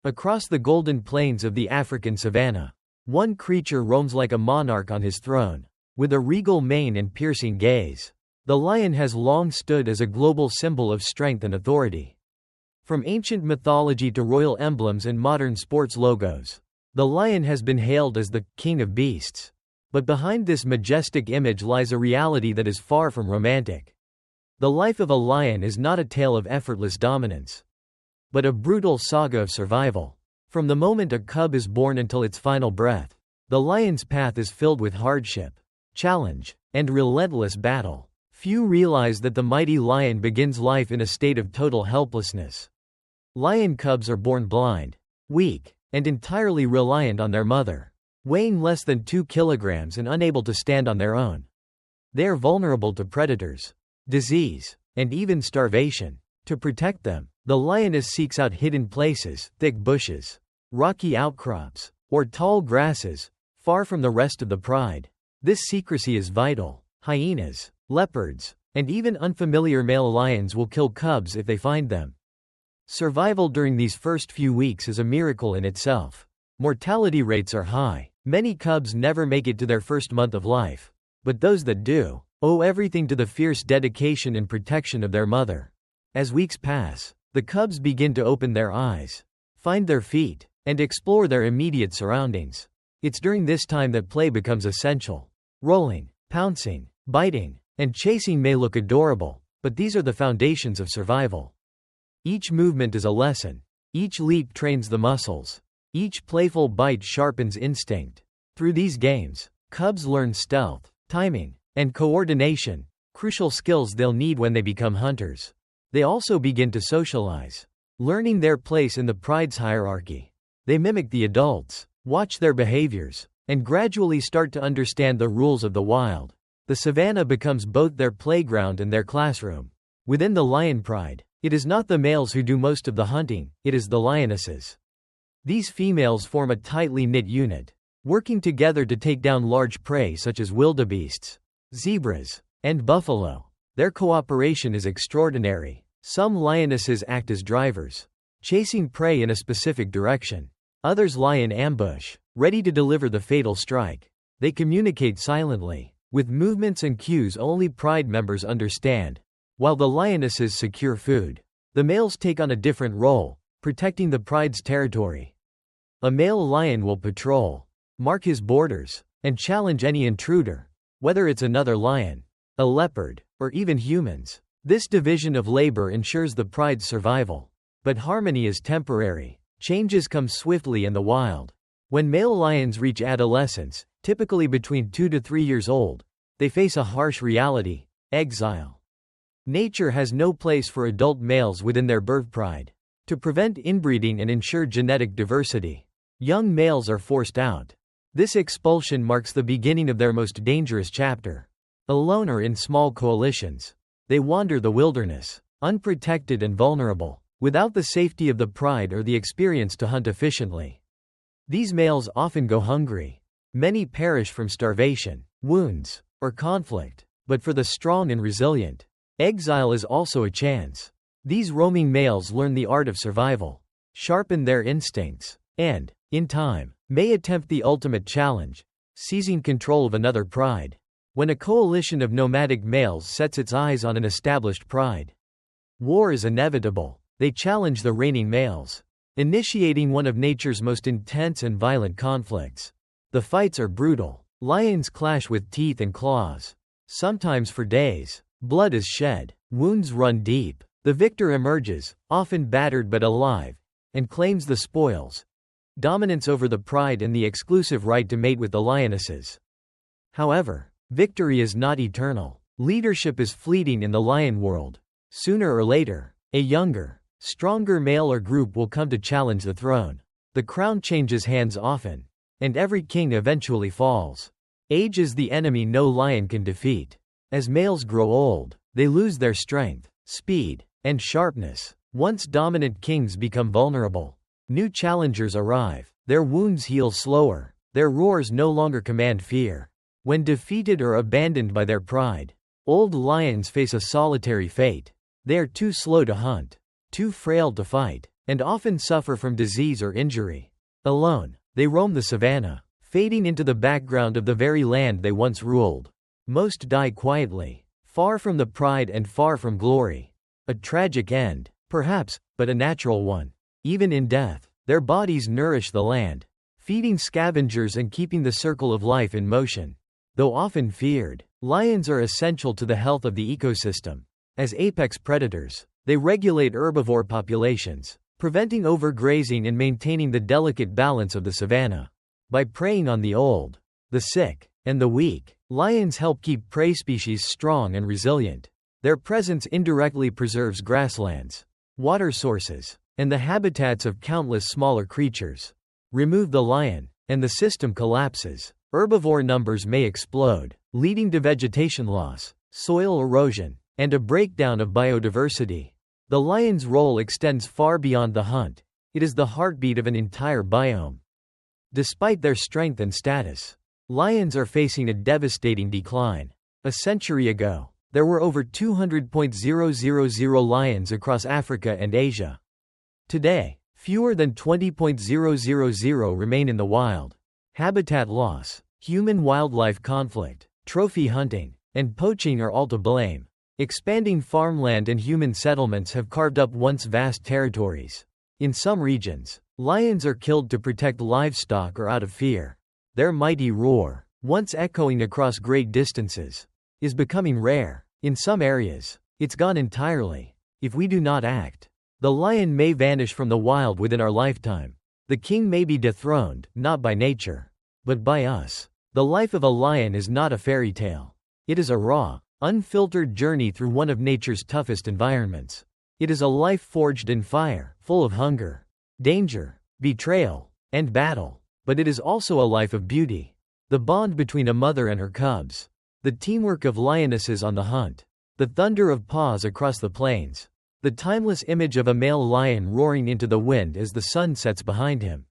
Across the golden plains of the African savanna, one creature roams like a monarch on his throne, with a regal mane and piercing gaze. The lion has long stood as a global symbol of strength and authority. From ancient mythology to royal emblems and modern sports logos, the lion has been hailed as the king of beasts. But behind this majestic image lies a reality that is far from romantic. The life of a lion is not a tale of effortless dominance, but a brutal saga of survival. From the moment a cub is born until its final breath, the lion's path is filled with hardship, challenge, and relentless battle. Few realize that the mighty lion begins life in a state of total helplessness. Lion cubs are born blind, weak, and entirely reliant on their mother, weighing less than 2 kilograms and unable to stand on their own. They are vulnerable to predators, disease, and even starvation. To protect them, the lioness seeks out hidden places, thick bushes, rocky outcrops, or tall grasses, far from the rest of the pride. This secrecy is vital. Hyenas, leopards, and even unfamiliar male lions will kill cubs if they find them. Survival during these first few weeks is a miracle in itself. Mortality rates are high. Many cubs never make it to their first month of life. But those that do, owe everything to the fierce dedication and protection of their mother. As weeks pass, the cubs begin to open their eyes, find their feet, and explore their immediate surroundings. It's during this time that play becomes essential. Rolling, pouncing, biting, and chasing may look adorable, but these are the foundations of survival. Each movement is a lesson. Each leap trains the muscles. Each playful bite sharpens instinct. Through these games, cubs learn stealth, timing, and coordination, crucial skills they'll need when they become hunters. They also begin to socialize, learning their place in the pride's hierarchy. They mimic the adults, watch their behaviors, and gradually start to understand the rules of the wild. The savanna becomes both their playground and their classroom. Within the lion pride, it is not the males who do most of the hunting, it is the lionesses. These females form a tightly knit unit, working together to take down large prey such as wildebeests, zebras, and buffalo. Their cooperation is extraordinary. Some lionesses act as drivers, chasing prey in a specific direction. Others lie in ambush, ready to deliver the fatal strike. They communicate silently, with movements and cues only pride members understand. While the lionesses secure food, the males take on a different role, protecting the pride's territory. A male lion will patrol, mark his borders, and challenge any intruder, whether it's another lion, a leopard, or even humans. This division of labor ensures the pride's survival. But harmony is temporary. Changes come swiftly in the wild. When male lions reach adolescence, typically between 2 to 3 years old, they face a harsh reality: exile. Nature has no place for adult males within their birth pride. To prevent inbreeding and ensure genetic diversity, young males are forced out. This expulsion marks the beginning of their most dangerous chapter. Alone or in small coalitions, they wander the wilderness, unprotected and vulnerable, without the safety of the pride or the experience to hunt efficiently. These males often go hungry. Many perish from starvation, wounds, or conflict. But for the strong and resilient, exile is also a chance. These roaming males learn the art of survival, sharpen their instincts, and, in time, may attempt the ultimate challenge: seizing control of another pride. When a coalition of nomadic males sets its eyes on an established pride, war is inevitable. They challenge the reigning males, initiating one of nature's most intense and violent conflicts. The fights are brutal. Lions clash with teeth and claws, sometimes for days. Blood is shed, wounds run deep. The victor emerges, often battered but alive, and claims the spoils: dominance over the pride and the exclusive right to mate with the lionesses. However, victory is not eternal. Leadership is fleeting in the lion world. Sooner or later, a younger, stronger male or group will come to challenge the throne. The crown changes hands often, and every king eventually falls. Age is the enemy no lion can defeat. As males grow old, they lose their strength, speed, and sharpness. Once dominant kings become vulnerable, new challengers arrive. Their wounds heal slower, their roars no longer command fear. When defeated or abandoned by their pride, old lions face a solitary fate. They are too slow to hunt, too frail to fight, and often suffer from disease or injury. Alone, they roam the savanna, fading into the background of the very land they once ruled. Most die quietly, far from the pride and far from glory. A tragic end, perhaps, but a natural one. Even in death, their bodies nourish the land, feeding scavengers and keeping the circle of life in motion. Though often feared, lions are essential to the health of the ecosystem. As apex predators, they regulate herbivore populations, preventing overgrazing and maintaining the delicate balance of the savanna. By preying on the old, the sick, and the weak, lions help keep prey species strong and resilient. Their presence indirectly preserves grasslands, water sources, and the habitats of countless smaller creatures. Remove the lion, and the system collapses. Herbivore numbers may explode, leading to vegetation loss, soil erosion, and a breakdown of biodiversity. The lion's role extends far beyond the hunt. It is the heartbeat of an entire biome. Despite their strength and status, lions are facing a devastating decline. A century ago, there were over 200,000 lions across Africa and Asia. Today, fewer than 20,000 remain in the wild. Habitat loss, human-wildlife conflict, trophy hunting, and poaching are all to blame. Expanding farmland and human settlements have carved up once vast territories. In some regions, lions are killed to protect livestock or out of fear. Their mighty roar, once echoing across great distances, is becoming rare. In some areas, it's gone entirely. If we do not act, the lion may vanish from the wild within our lifetime. The king may be dethroned, not by nature, but by us. The life of a lion is not a fairy tale. It is a raw, unfiltered journey through one of nature's toughest environments. It is a life forged in fire, full of hunger, danger, betrayal, and battle. But it is also a life of beauty. The bond between a mother and her cubs. The teamwork of lionesses on the hunt. The thunder of paws across the plains. The timeless image of a male lion roaring into the wind as the sun sets behind him.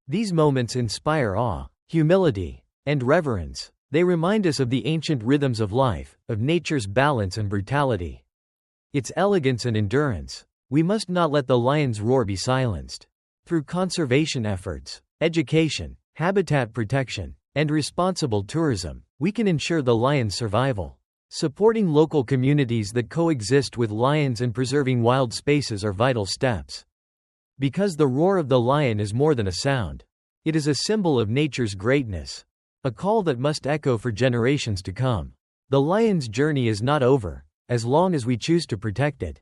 These moments inspire awe, humility, and reverence. They remind us of the ancient rhythms of life, of nature's balance and brutality. Its elegance and endurance. We must not let the lion's roar be silenced. Through conservation efforts, education, habitat protection, and responsible tourism, we can ensure the lion's survival. Supporting local communities that coexist with lions and preserving wild spaces are vital steps. Because the roar of the lion is more than a sound. It is a symbol of nature's greatness. A call that must echo for generations to come. The lion's journey is not over, as long as we choose to protect it.